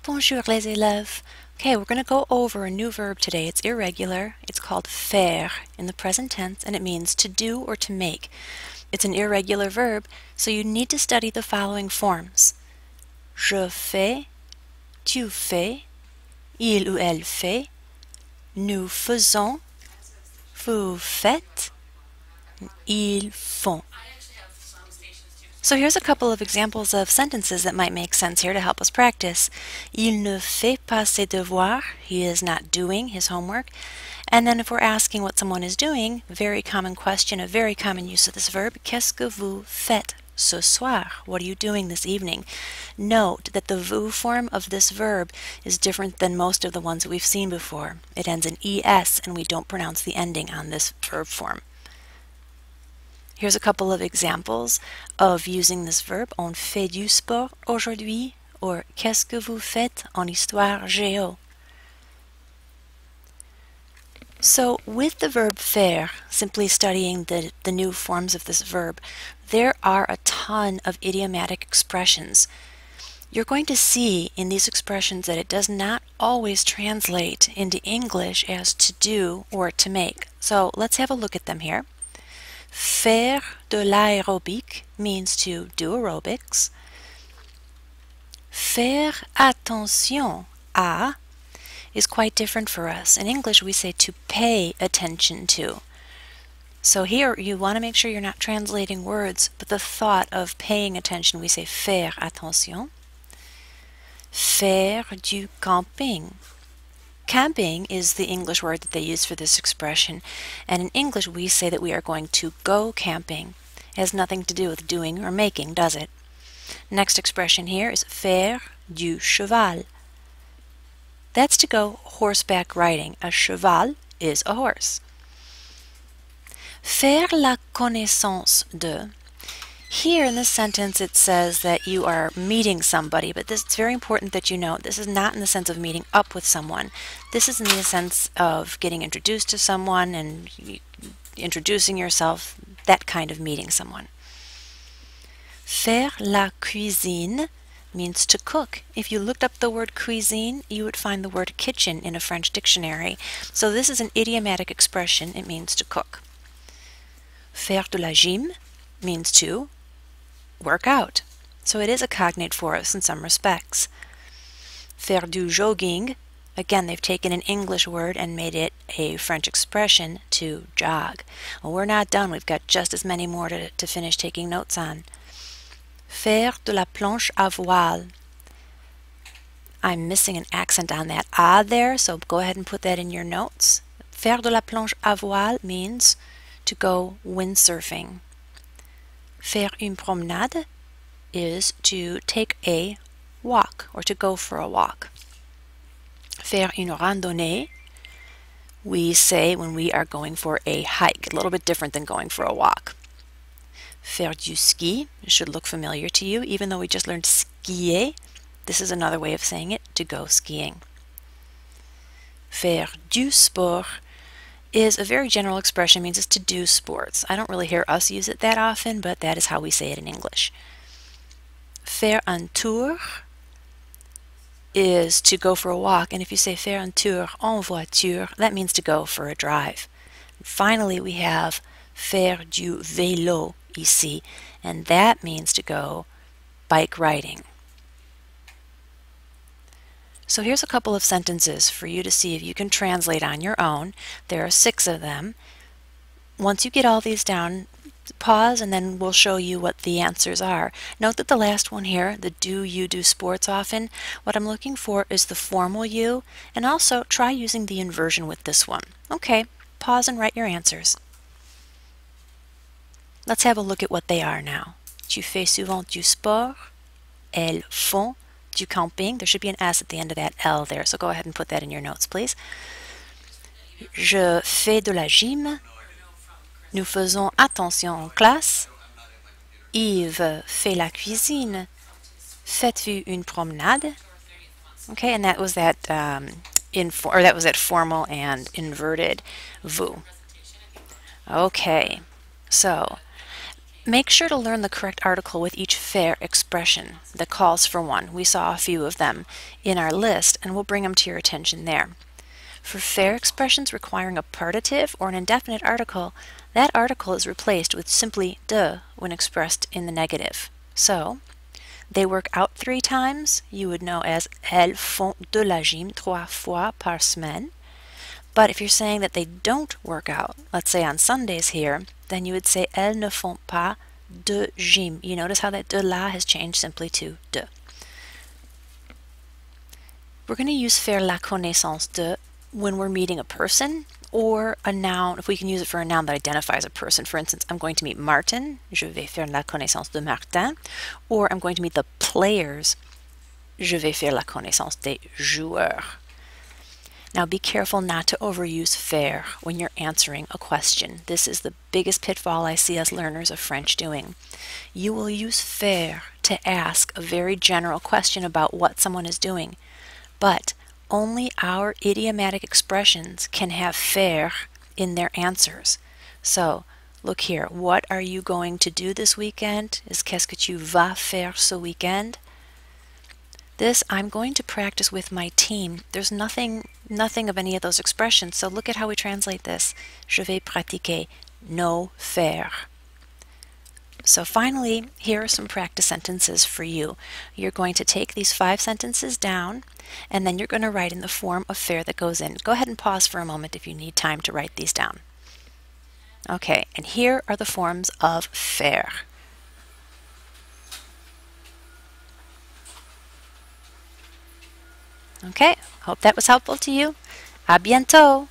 Bonjour les élèves. Okay, we're going to go over a new verb today. It's irregular. It's called faire in the present tense, and it means to do or to make. It's an irregular verb, so you need to study the following forms. Je fais, tu fais, il ou elle fait, nous faisons, vous faites, ils font. So here's a couple of examples of sentences that might make sense here to help us practice. Il ne fait pas ses devoirs. He is not doing his homework. And then if we're asking what someone is doing, very common question, a very common use of this verb, qu'est-ce que vous faites ce soir? What are you doing this evening? Note that the vous form of this verb is different than most of the ones that we've seen before. It ends in es, and we don't pronounce the ending on this verb form. Here's a couple of examples of using this verb. On fait du sport aujourd'hui, or qu'est-ce que vous faites en histoire géo? So with the verb faire, simply studying the new forms of this verb, there are a ton of idiomatic expressions. You're going to see in these expressions that it does not always translate into English as to do or to make. So let's have a look at them here. Faire de l'aérobic means to do aerobics. Faire attention à is quite different for us. In English, we say to pay attention to. So here, you want to make sure you're not translating words, but the thought of paying attention, we say faire attention. Faire du camping. Camping is the English word that they use for this expression, and in English we say that we are going to go camping. It has nothing to do with doing or making, does it? Next expression here is faire du cheval. That's to go horseback riding. A cheval is a horse. Faire la connaissance de. Here in this sentence it says that you are meeting somebody, but it's very important that you know this is not in the sense of meeting up with someone. This is in the sense of getting introduced to someone and introducing yourself, that kind of meeting someone. Faire la cuisine means to cook. If you looked up the word cuisine, you would find the word kitchen in a French dictionary. So this is an idiomatic expression. It means to cook. Faire de la gym means to work out. So it is a cognate for us in some respects. Faire du jogging, again, they've taken an English word and made it a French expression, to jog. Well, we're not done. We've got just as many more to finish taking notes on. Faire de la planche à voile. I'm missing an accent on that ah there, so go ahead and put that in your notes. Faire de la planche à voile means to go windsurfing. Faire une promenade is to take a walk or to go for a walk. Faire une randonnée, we say when we are going for a hike, a little bit different than going for a walk. Faire du ski should look familiar to you, even though we just learned skier. This is another way of saying it, to go skiing. Faire du sport is a very general expression, means it's to do sports. I don't really hear us use it that often, but that is how we say it in English. Faire un tour is to go for a walk, and if you say faire un tour en voiture, that means to go for a drive. Finally, we have faire du vélo ici, and that means to go bike riding. So here's a couple of sentences for you to see if you can translate on your own. There are 6 of them. Once you get all these down, pause and then we'll show you what the answers are. Note that the last one here, the do you do sports often, what I'm looking for is the formal you, and also try using the inversion with this one. Okay, pause and write your answers. Let's have a look at what they are now. Tu fais souvent du sport. Elles font du camping. There should be an S at the end of that L there, so go ahead and put that in your notes, please. Je fais de la gym. Nous faisons attention en classe. Yves fait la cuisine. Faites-vous une promenade? Okay, and that was that that was that formal and inverted vous. Okay, so Make sure to learn the correct article with each faire expression that calls for one. We saw a few of them in our list, and we'll bring them to your attention there. For faire expressions requiring a partitive or an indefinite article, that article is replaced with simply de when expressed in the negative. So, they work out 3 times, you would know as elles font de la gym 3 fois par semaine. But if you're saying that they don't work out, let's say on Sundays here, then you would say elles ne font pas de gym. You notice how that de la has changed simply to de. We're going to use faire la connaissance de when we're meeting a person or a noun, if we can use it for a noun that identifies a person. For instance, I'm going to meet Martin, je vais faire la connaissance de Martin, or I'm going to meet the players, je vais faire la connaissance des joueurs. Now be careful not to overuse faire when you're answering a question. This is the biggest pitfall I see us learners of French doing. You will use faire to ask a very general question about what someone is doing, but only our idiomatic expressions can have faire in their answers. So, look here, what are you going to do this weekend? Is qu'est-ce que tu vas faire ce weekend? This I'm going to practice with my team. There's nothing of any of those expressions, so look at how we translate this. Je vais pratiquer nos faire. So finally, here are some practice sentences for you. You're going to take these 5 sentences down, and then you're going to write in the form of faire that goes in. Go ahead and pause for a moment if you need time to write these down. Okay, and here are the forms of faire. Okay, hope that was helpful to you. À bientôt!